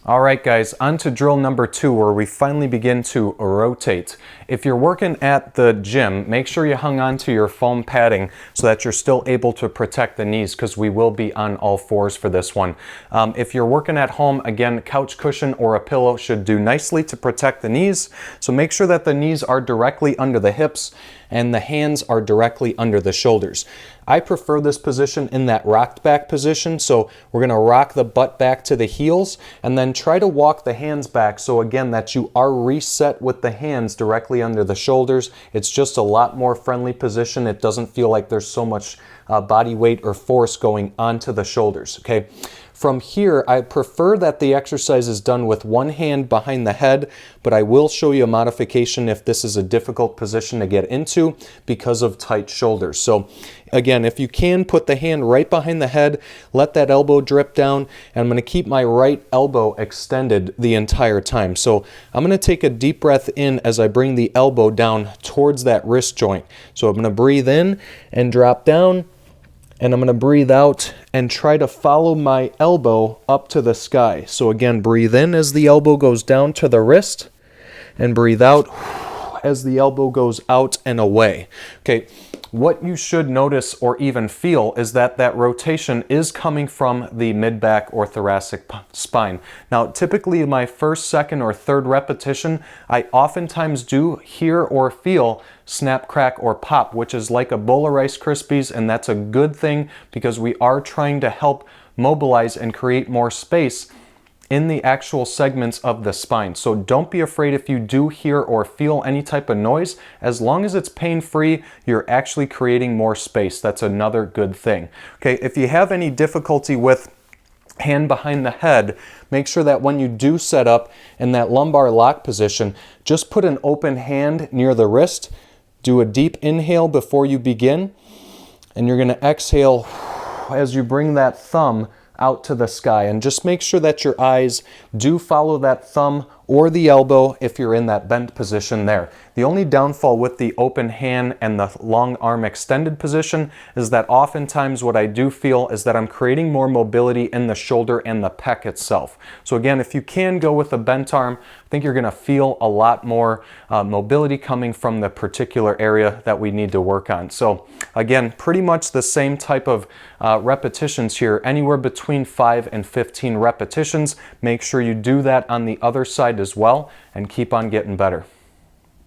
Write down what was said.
All right, guys, on to drill number 2, where we finally begin to rotate. If you're working at the gym, make sure you hung on to your foam padding so that you're still able to protect the knees, because we will be on all fours for this one. If you're working at home, again, couch cushion or a pillow should do nicely to protect the knees. So make sure that the knees are directly under the hips and the hands are directly under the shoulders. I prefer this position in that rocked back position, so we're going to rock the butt back to the heels and then try to walk the hands back, so again that you are reset with the hands directly under the shoulders. It's just a lot more friendly position. It doesn't feel like there's so much body weight or force going onto the shoulders. Okay. From here, I prefer that the exercise is done with one hand behind the head, but I will show you a modification if this is a difficult position to get into because of tight shoulders. So again, if you can, put the hand right behind the head, let that elbow drip down, and I'm going to keep my right elbow extended the entire time. So I'm going to take a deep breath in as I bring the elbow down towards that wrist joint. So I'm going to breathe in and drop down, and I'm going to breathe out and try to follow my elbow up to the sky. So again, breathe in as the elbow goes down to the wrist, and breathe out as the elbow goes out and away. Okay, what you should notice or even feel is that that rotation is coming from the mid-back or thoracic spine. Now, typically my first, second, or third repetition, I oftentimes do hear or feel snap, crack, or pop, which is like a bowl of Rice Krispies, and that's a good thing because we are trying to help mobilize and create more space in the actual segments of the spine. So don't be afraid if you do hear or feel any type of noise. As long as it's pain-free, you're actually creating more space. That's another good thing. Okay, if you have any difficulty with hand behind the head, make sure that when you do set up in that lumbar lock position, just put an open hand near the wrist. Do a deep inhale before you begin, and you're going to exhale as you bring that thumb out to the sky, and just make sure that your eyes do follow that thumb or the elbow if you're in that bent position there. The only downfall with the open hand and the long arm extended position is that oftentimes what I do feel is that I'm creating more mobility in the shoulder and the pec itself. So again, if you can go with a bent arm, I think you're going to feel a lot more mobility coming from the particular area that we need to work on. So again, pretty much the same type of repetitions here, anywhere between 5 and 15 repetitions. Make sure you do that on the other side as well, and keep on getting better.